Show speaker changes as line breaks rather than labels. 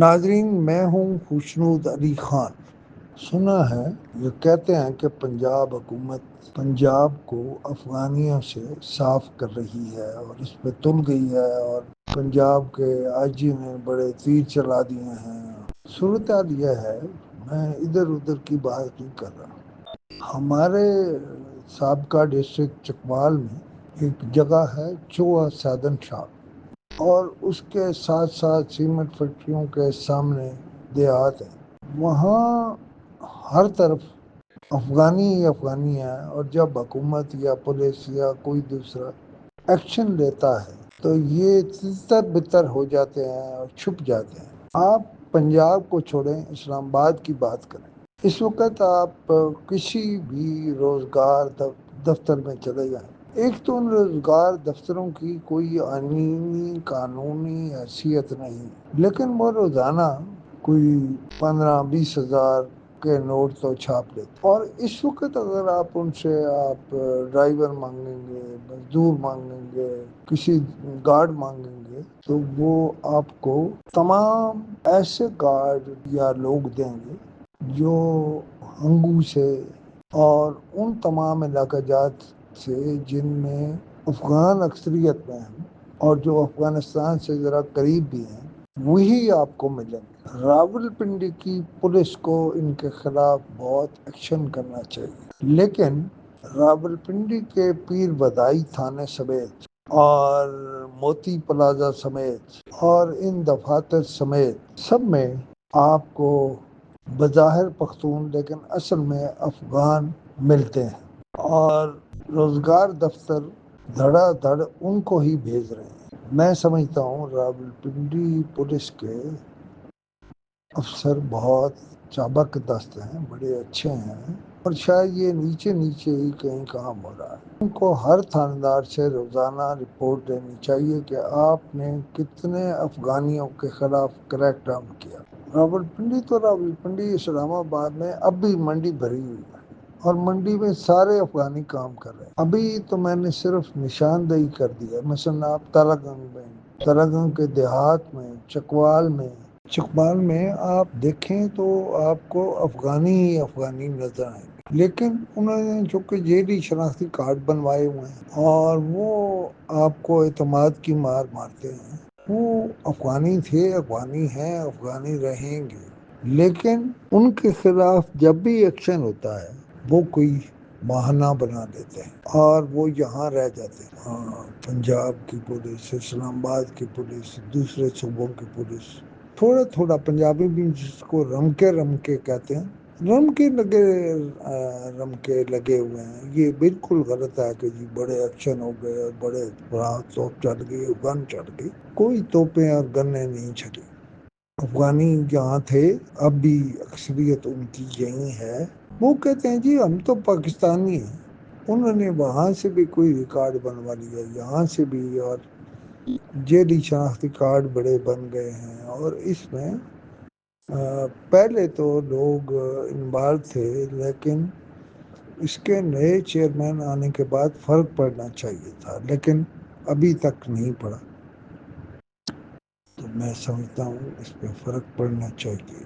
ناظرین، میں ہوں خوشنود علی خان۔ سنا ہے یہ کہتے ہیں کہ پنجاب حکومت پنجاب کو افغانیوں سے صاف کر رہی ہے اور اس پہ تل گئی ہے، اور پنجاب کے آئی جی نے بڑے تیر چلا دیے ہیں۔ صورتحال یہ ہے، میں ادھر ادھر کی بات نہیں کر رہا۔ ہمارے سابقہ ڈسٹرکٹ چکوال میں ایک جگہ ہے چوہا سادن شاہ، اور اس کے ساتھ ساتھ سیمنٹ فیکٹریوں کے سامنے دیہات ہے۔ وہاں ہر طرف افغانی ہی افغانی ہے، اور جب حکومت یا پولیس یا کوئی دوسرا ایکشن لیتا ہے تو یہ تتر بتر ہو جاتے ہیں اور چھپ جاتے ہیں۔ آپ پنجاب کو چھوڑیں، اسلام آباد کی بات کریں۔ اس وقت آپ کسی بھی روزگار دفتر میں چلے جائیں، ایک تو ان روزگار دفتروں کی کوئی آئینی قانونی حیثیت نہیں، لیکن وہ روزانہ کوئی 15-20 ہزار کے نوٹ تو چھاپ لیتے۔ اور اس وقت اگر آپ ان سے ڈرائیور مانگیں گے، مزدور مانگیں گے، کسی گارڈ مانگیں گے، تو وہ آپ کو تمام ایسے گارڈ یا لوگ دیں گے جو ہنگو سے اور ان تمام علاقہ جات سے جن میں افغان اکثریت میں ہیں اور جو افغانستان سے ذرا قریب بھی ہیں، وہی آپ کو ملیں گے۔ راول پنڈی کی پولیس کو ان کے خلاف بہت ایکشن کرنا چاہیے، لیکن راول پنڈی کے پیر بدائی تھانے سمیت اور موتی پلازا سمیت اور ان دفاتر سمیت سب میں آپ کو بظاہر پختون لیکن اصل میں افغان ملتے ہیں، اور روزگار دفتر دھڑا دھڑ ان کو ہی بھیج رہے ہیں۔ میں سمجھتا ہوں راولپنڈی پولیس کے افسر بہت چابک دست ہیں، بڑے اچھے ہیں، اور شاید یہ نیچے نیچے ہی کہیں کام ہو رہا ہے۔ ان کو ہر تھاندار سے روزانہ رپورٹ دینی چاہیے کہ آپ نے کتنے افغانیوں کے خلاف کریک ڈاؤن کیا۔ راولپنڈی تو راولپنڈی، اسلام آباد میں اب بھی منڈی بھری ہوئی ہے، اور منڈی میں سارے افغانی کام کر رہے ہیں۔ ابھی تو میں نے صرف نشاندہی کر دی ہے، مثلا آپ تالا گنگ میں، تالا گنگ کے دیہات میں، چکوال میں آپ دیکھیں تو آپ کو افغانی ہی افغانی نظر آئیں گے، لیکن انہوں نے جو کہ جیلی شناختی کارڈ بنوائے ہوئے ہیں، اور وہ آپ کو اعتماد کی مار مارتے ہیں۔ وہ افغانی تھے، افغانی ہیں، افغانی رہیں گے، لیکن ان کے خلاف جب بھی ایکشن ہوتا ہے وہ کوئی بہانہ بنا دیتے ہیں اور وہ یہاں رہ جاتے ہیں۔ پنجاب کی پولیس، اسلام آباد کی پولیس، دوسرے صوبوں کی پولیس، تھوڑا تھوڑا پنجابی بھی جس کو رم کے کہتے ہیں، رم کے لگے ہوئے ہیں۔ یہ بالکل غلط ہے کہ جی بڑے ایکشن ہو گئے اور بڑے توپ چل گئی، گن چل گئی۔ کوئی توپیں اور گنیں نہیں چلی۔ افغانی جہاں تھے، اب بھی اکثریت ان کی یہی ہے۔ وہ کہتے ہیں جی ہم تو پاکستانی ہیں، انہوں نے وہاں سے بھی کوئی ریکارڈ بنوا لیا، یہاں سے بھی، اور جیلی شناختی کارڈ بڑے بن گئے ہیں۔ اور اس میں پہلے تو لوگ انوالو تھے، لیکن اس کے نئے چیئرمین آنے کے بعد فرق پڑنا چاہیے تھا، لیکن ابھی تک نہیں پڑا۔ تو میں سمجھتا ہوں اس پہ فرق پڑنا چاہیے۔